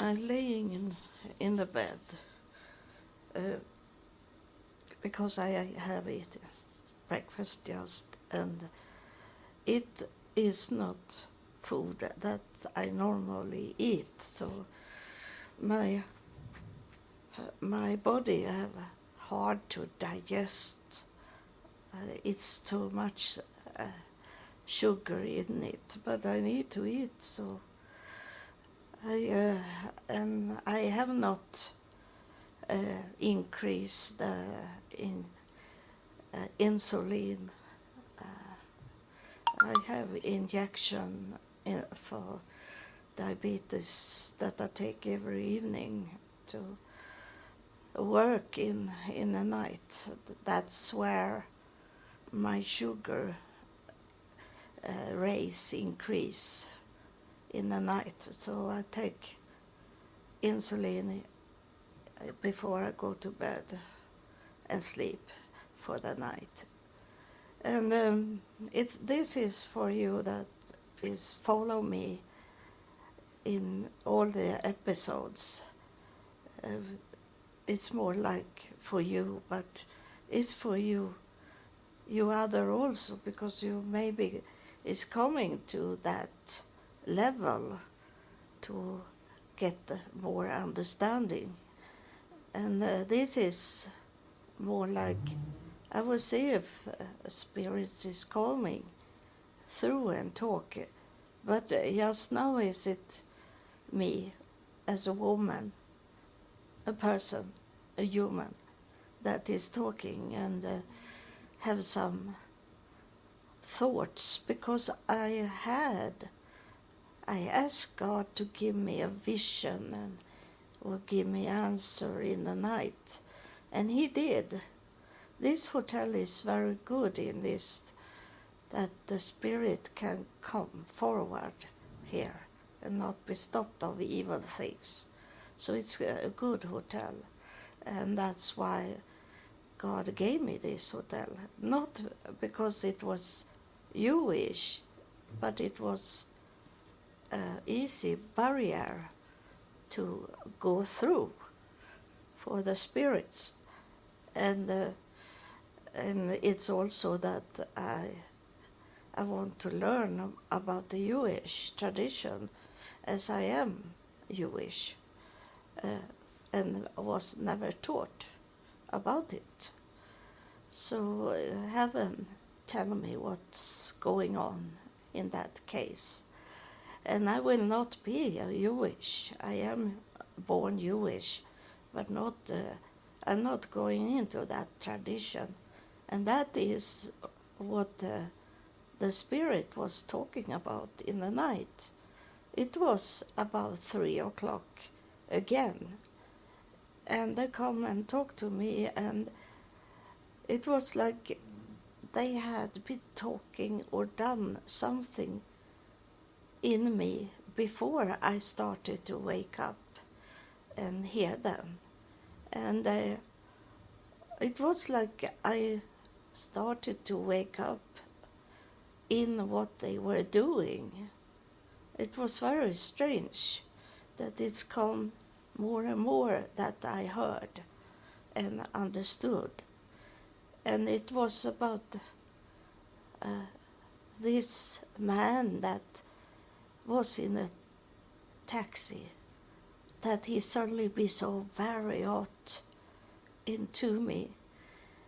I'm laying in the bed because I have eaten breakfast just, and it is not food that I normally eat. So my body have hard to digest. It's too much sugar in it, but I need to eat. So I have not increased insulin. I have injection for diabetes that I take every evening to work in the night. That's where my sugar increase in the night. So I take insulin before I go to bed and sleep for the night. And this is for you that is follow me in all the episodes. It's more like for you, but it's for you other also, because you maybe is coming to that level to get more understanding. And this is more like, I will see if spirits is coming through and talk, but just now is it me as a woman, a person, a human that is talking and have some thoughts, because I asked God to give me a vision and or give me answer in the night, and he did. This hotel is very good in this, that the spirit can come forward here and not be stopped of evil things. So it's a good hotel, and that's why God gave me this hotel. Not because it was Jewish, but it was an easy barrier to go through for the spirits. And it's also that I want to learn about the Jewish tradition, as I am Jewish and was never taught about it. So heaven tell me what's going on in that case. And I will not be a Jewish. I am born Jewish, but not. I'm not going into that tradition. And that is what the Spirit was talking about in the night. It was about 3 o'clock again. And they come and talk to me, and it was like they had been talking or done something in me before I started to wake up and hear them. And it was like I started to wake up in what they were doing. It was very strange that it's come more and more that I heard and understood. And it was about this man that was in a taxi, that he suddenly be so very hot into me.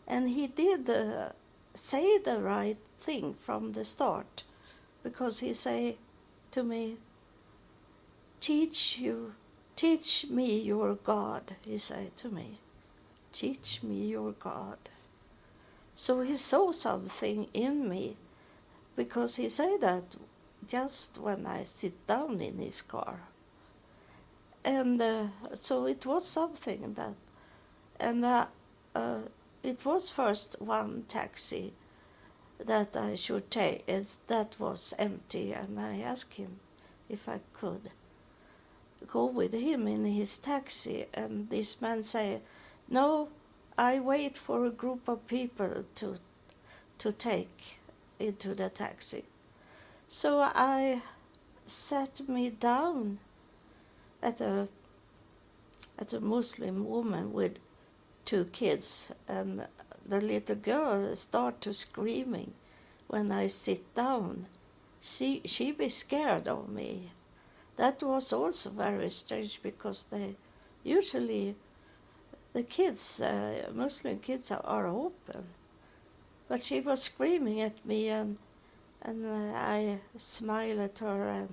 And he did say the right thing from the start, because he say to me, teach me your God, he said to me. Teach me your God. So he saw something in me, because he said that just when I sit down in his car. And so it was something that, and it was first one taxi that I should take, that was empty, and I asked him if I could go with him in his taxi, and this man said, no, I wait for a group of people to take into the taxi. So I sat me down at a at a Muslim woman with 2 kids, and the little girl start to screaming when I sit down. She be scared of me. That was also very strange, because they usually the kids, Muslim kids, are open. But she was screaming at me, and I smiled at her,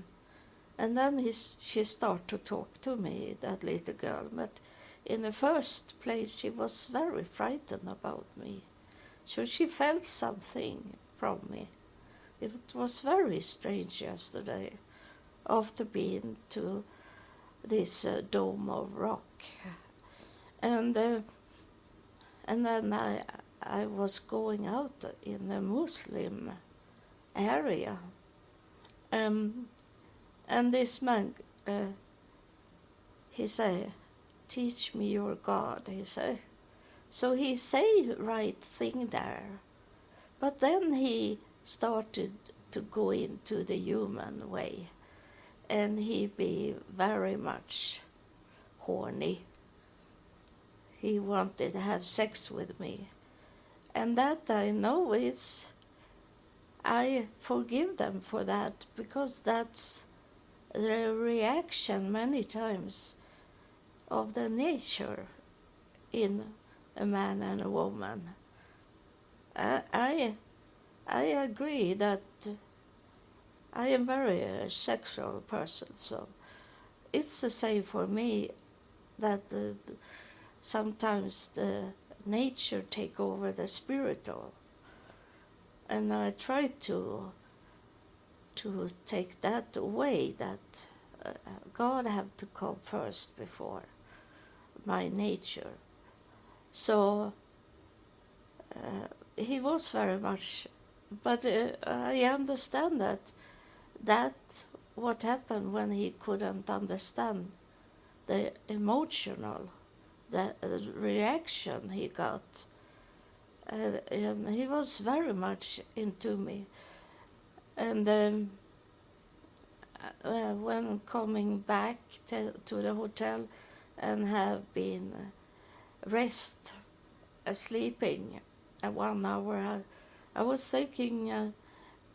and then she started to talk to me, that little girl. But in the first place, she was very frightened about me. So she felt something from me. It was very strange yesterday, after being to this dome of rock. And then I was going out in the Muslim area, and this man, he said, "Teach me your God," he said. So he say right thing there, but then he started to go into the human way, and he be very much horny. He wanted to have sex with me, and that I know I forgive them for that, because that's the reaction many times of the nature in a man and a woman. I agree that I am very sexual person, so it's the same for me, that sometimes the nature take over the spiritual, and I try to take that away, that God have to come first before my nature. So he was very much, but I understand that what happened when he couldn't understand the emotional, the reaction he got, and he was very much into me. And when coming back to the hotel and have been sleeping 1 hour, I was thinking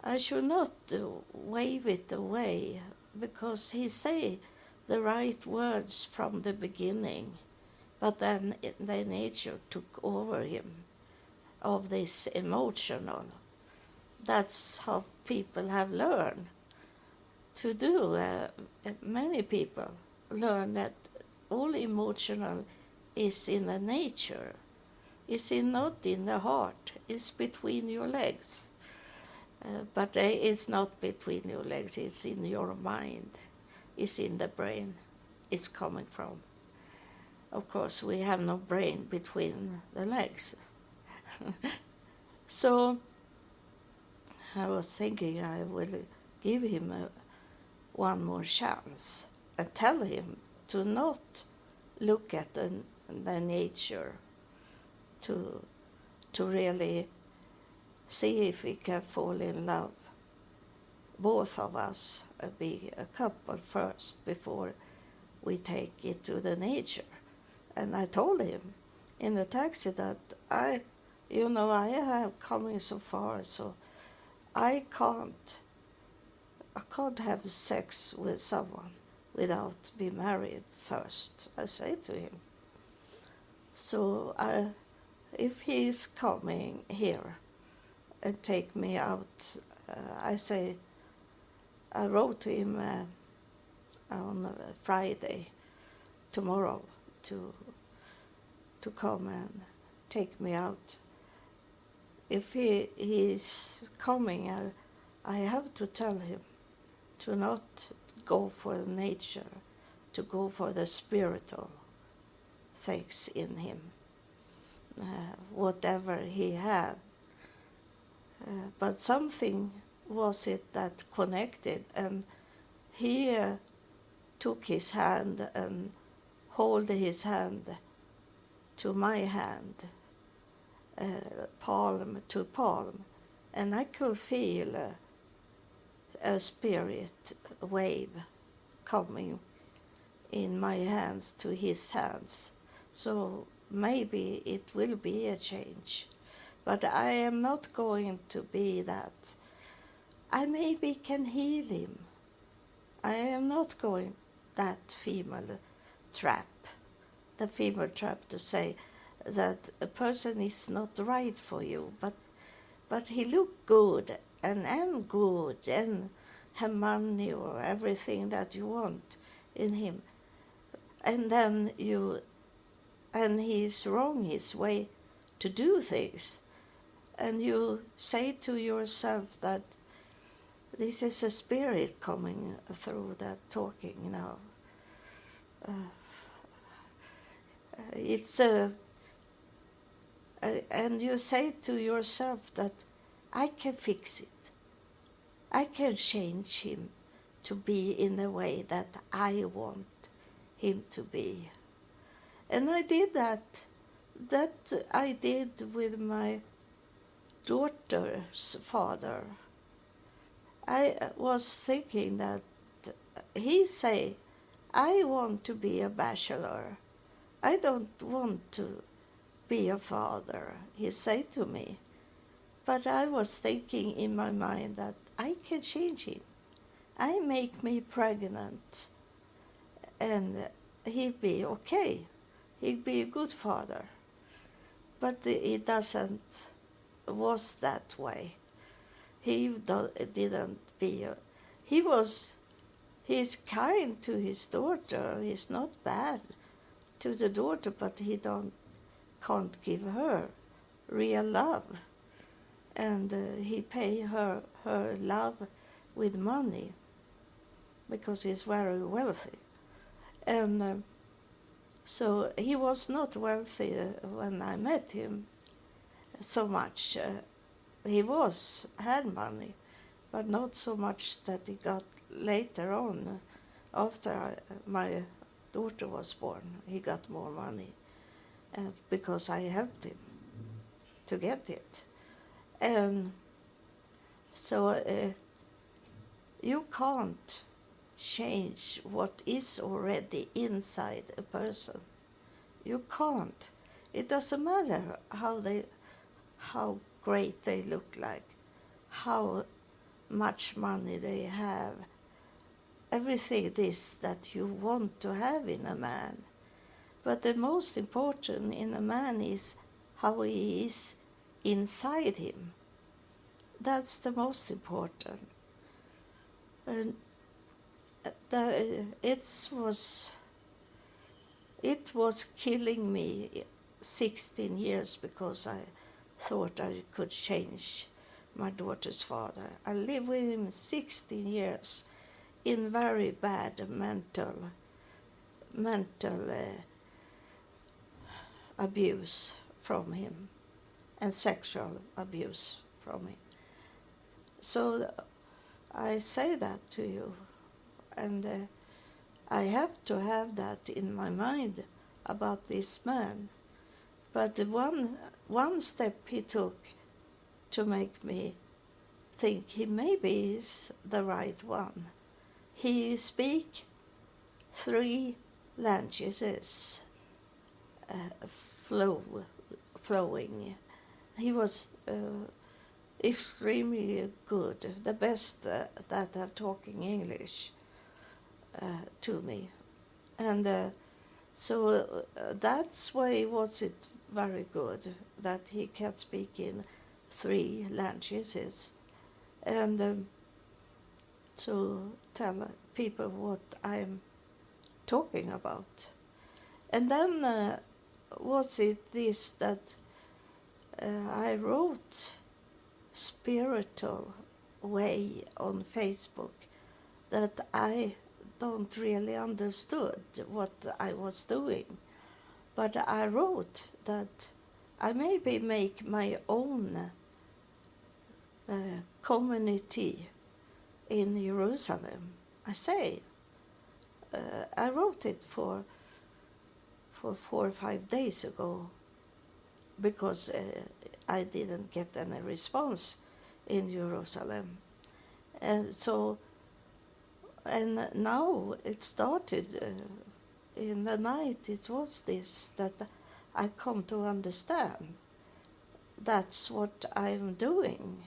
I should not wave it away, because he say the right words from the beginning, but then the nature took over him of this emotional. That's how people have learned to do. Many people learn that all emotional is in the nature. It's not in the heart. It's between your legs. But it's not between your legs. It's in your mind. It's in the brain. It's coming from. Of course, we have no brain between the legs. So I was thinking I will give him one more chance and tell him to not look at the nature, to really see if we can fall in love, both of us, be a couple first before we take it to the nature. And I told him in the taxi that I have coming so far, so I can't have sex with someone without be married first, I say to him. So if he is coming here and take me out, I wrote to him on Friday, tomorrow, to come and take me out. If he is coming, I have to tell him to not go for nature, to go for the spiritual things in him, whatever he had. But something was it that connected, and he took his hand and hold his hand to my hand, palm to palm, and I could feel a spirit wave coming in my hands to his hands. So maybe it will be a change. But I am not going to be that. I maybe can heal him. I am not going that female trap. The female trap to say that a person is not right for you, but he look good and am good and have money or everything that you want in him. And then he's wrong his way to do things. And you say to yourself that this is a spirit coming through that talking now. And you say to yourself that I can fix it. I can change him to be in the way that I want him to be. And I did that. That I did with my daughter's father. I was thinking that he say, I want to be a bachelor. I don't want to be a father, he said to me. But I was thinking in my mind that I can change him. I make me pregnant and he'd be okay. He'd be a good father. But it doesn't was that way. Didn't be. He's kind to his daughter. He's not bad to the daughter, but he can't give her real love. And he pay her love with money because he's very wealthy. And so he was not wealthy when I met him so much. He had money, but not so much that he got later on. After my daughter was born, he got more money because I helped him to get it. And so you can't change what is already inside a person. You can't. It doesn't matter how great they look like, how much money they have, everything this that you want to have in a man. But the most important in a man is how he is inside him. That's the most important. And it was killing me 16 years because I thought I could change my daughter's father. I lived with him 16 years in very bad mental abuse from him and sexual abuse from him. So I say that to you, and I have to have that in my mind about this man. But the one step he took to make me think he maybe is the right one. He speak 3 languages flowing. He was extremely good, the best that are talking English to me. And so that's why was it very good that he can speak in 3 languages and to tell people what I'm talking about. And then was it this that I wrote spiritual way on Facebook that I don't really understood what I was doing. But I wrote that I maybe make my own community in Jerusalem. I wrote it for 4 or 5 days ago because I didn't get any response in Jerusalem. And now it started in the night it was this that I come to understand. That's what I'm doing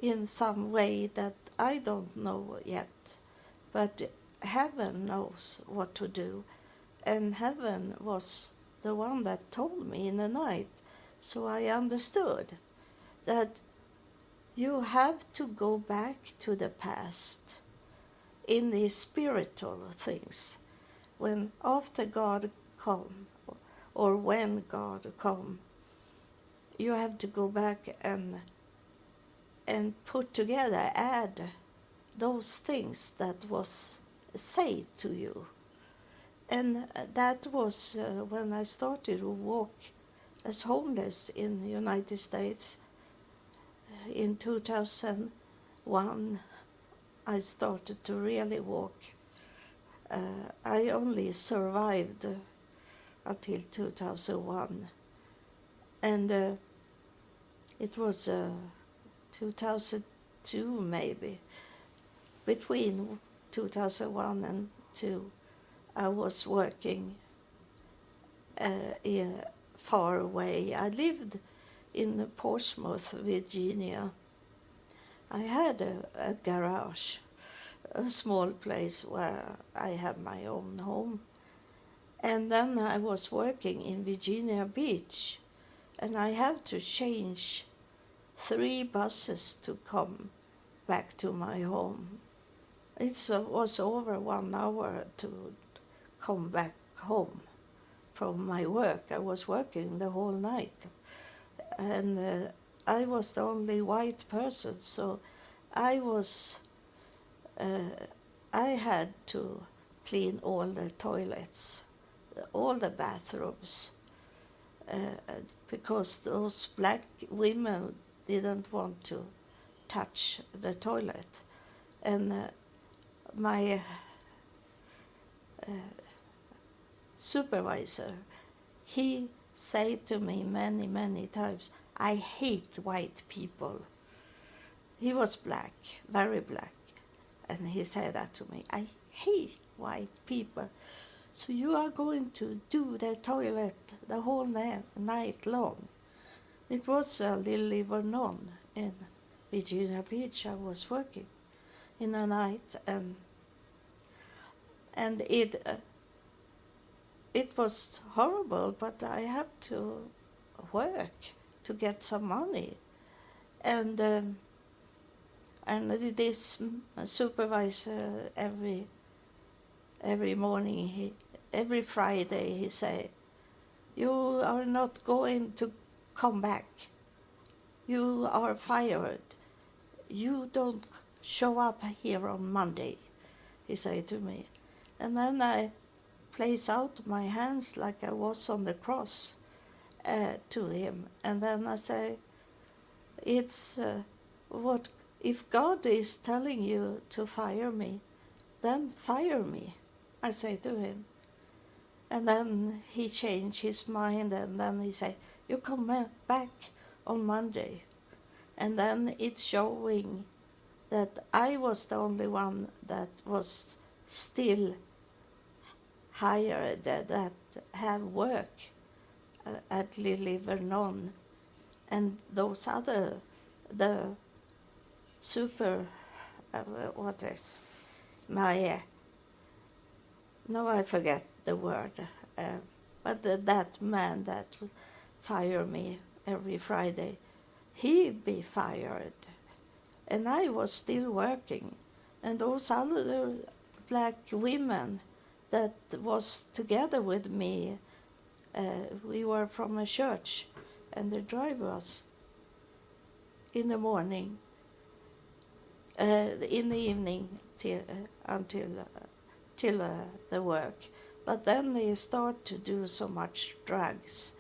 in some way that I don't know yet. But heaven knows what to do. And heaven was the one that told me in the night. So I understood that you have to go back to the past in the spiritual things. When after God come, or when God come, you have to go back and put together, add those things that was said to you. And that was when I started to walk as homeless in the United States. In 2001, I started to really walk. I only survived until 2001. And it was 2002 maybe. Between 2001 and 2, I was working far away. I lived in Portsmouth, Virginia. I had a garage, a small place where I had my own home. And then I was working in Virginia Beach, and I had to change 3 buses to come back to my home. It was over 1 hour to come back home from my work. I was working the whole night, and I was the only white person, so I had to clean all the toilets, all the bathrooms, because those black women didn't want to touch the toilet. And my supervisor, he said to me many, many times, I hate white people. He was black, very black, and he said that to me, I hate white people. So you are going to do the toilet the whole night long. It was a Lily Vernon in Virginia Beach. I was working in the night, and it was horrible, but I had to work to get some money, and this supervisor every morning, every Friday, he say, you are not going to come back. You are fired. You don't show up here on Monday, he said to me. And then I place out my hands like I was on the cross to him. And then I say, it's what if God is telling you to fire me, then fire me, I say to him. And then he changed his mind, and then he said, you come back on Monday. And then it's showing that I was the only one that was still hired, that have work at Lily Vernon. And those other, the no, I forget the word, but that man that would fire me every Friday, he'd be fired. And I was still working. And those other black women that was together with me, we were from a church, and they drive us in the morning, in the evening till the work. But then they start to do so much drugs,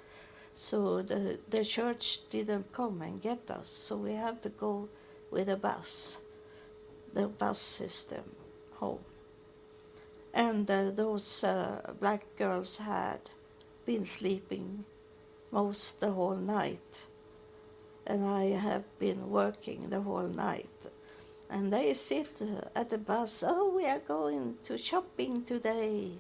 so the church didn't come and get us, so we have to go with a bus, the bus system, home. And those black girls had been sleeping most the whole night, and I have been working the whole night. and they sit at the bus. Oh, we are going to shopping today.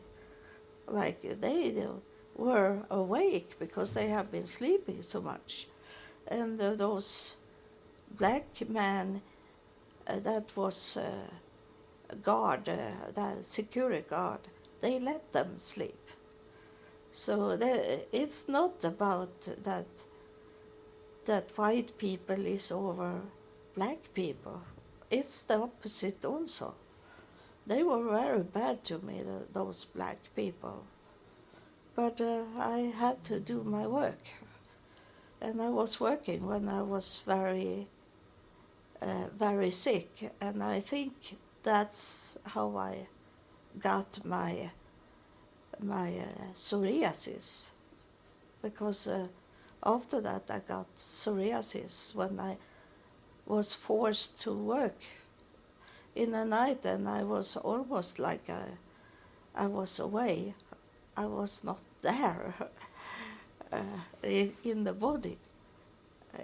Like they were awake because they have been sleeping so much. And those black men that was guard, the security guard, they let them sleep. So it's not about that white people is over black people. It's the opposite also. They were very bad to me, those black people. But I had to do my work. And I was working when I was very sick. And I think that's how I got my psoriasis. Because after that I got psoriasis when I was forced to work in the night, and I was almost like I was away. I was not there in the body.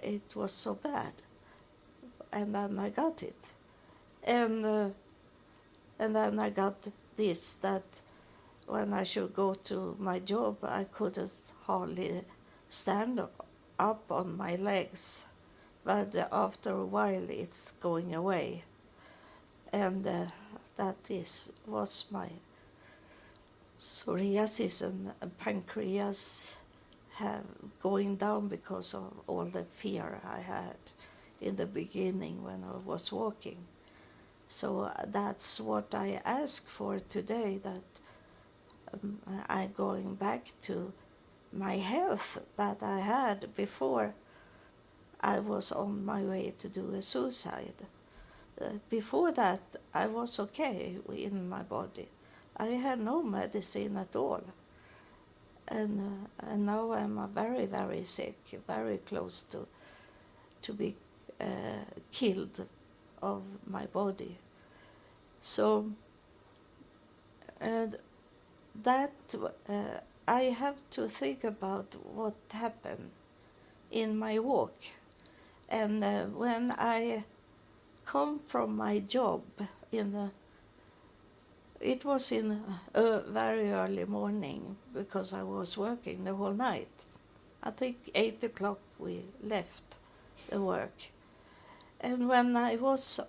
It was so bad. And then I got it. And then I got this, that when I should go to my job, I couldn't hardly stand up on my legs. But after a while, it's going away. And that was my psoriasis, and pancreas have going down because of all the fear I had in the beginning when I was walking. So that's what I ask for today, that I'm going back to my health that I had before I was on my way to do a suicide. Before that, I was okay in my body. I had no medicine at all. And now I'm very, very sick, very close to be killed of my body. So that I have to think about what happened in my walk. And when I come from my job it was in a very early morning because I was working the whole night. I think 8 o'clock we left the work. And when I was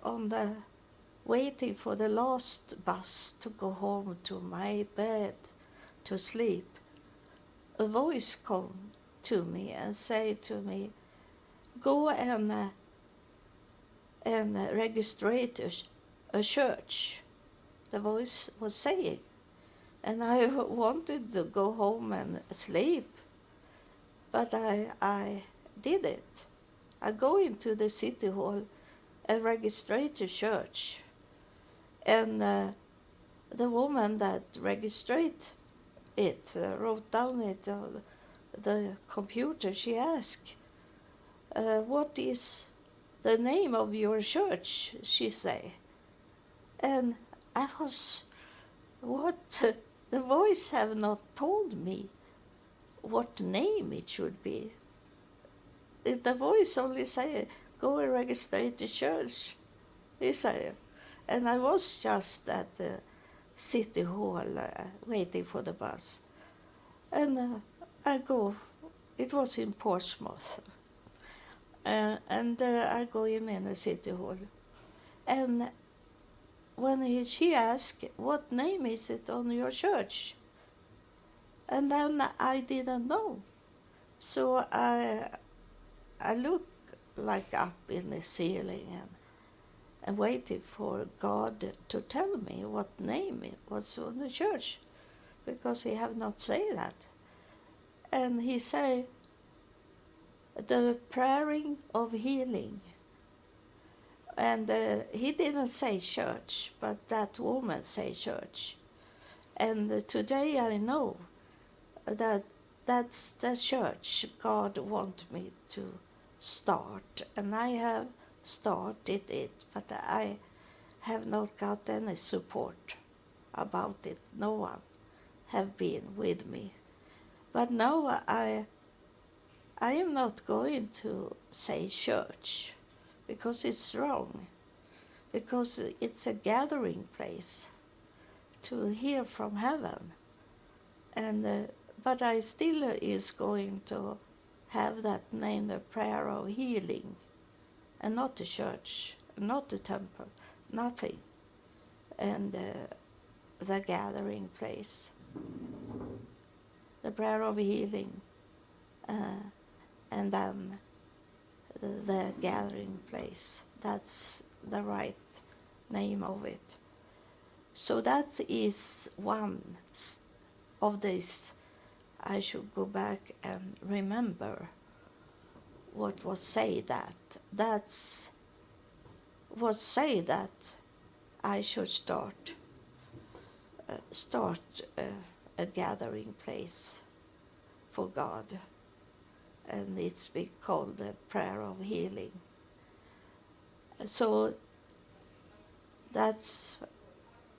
waiting for the last bus to go home to my bed to sleep, a voice come to me and say to me, go and register a church. The voice was saying. And I wanted to go home and sleep, but I did it. I go into the city hall and register a church. And the woman that registered it, wrote down it on the computer, she asked, what is the name of your church, she say. And I was, what? The voice have not told me what name it should be. The voice only say, go and register the church, he said. And I was just at the city hall waiting for the bus. And I go, it was in Portsmouth. And I go in the city hall. And when she asked, what name is it on your church? And then I didn't know. So I looked like up in the ceiling and waited for God to tell me what name it was on the church, because he have not said that. And he said, the praying of healing. And he didn't say church, but that woman say church. And today I know that that's the church God want me to start. And I have started it, but I have not got any support about it. No one have been with me. But now I am not going to say church, because it's wrong. because it's a gathering place to hear from heaven. And but I still is going to have that name, the prayer of healing, and not the church, not the temple, nothing. And the gathering place, the prayer of healing, and then the gathering place. That's the right name of it. So that is one of these. I should go back and remember what was said that. That's what say that I should start a gathering place for God, and it's been called the prayer of healing. So that's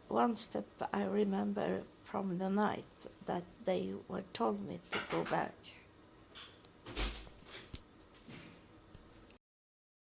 one step I remember from the night that they were told me to go back.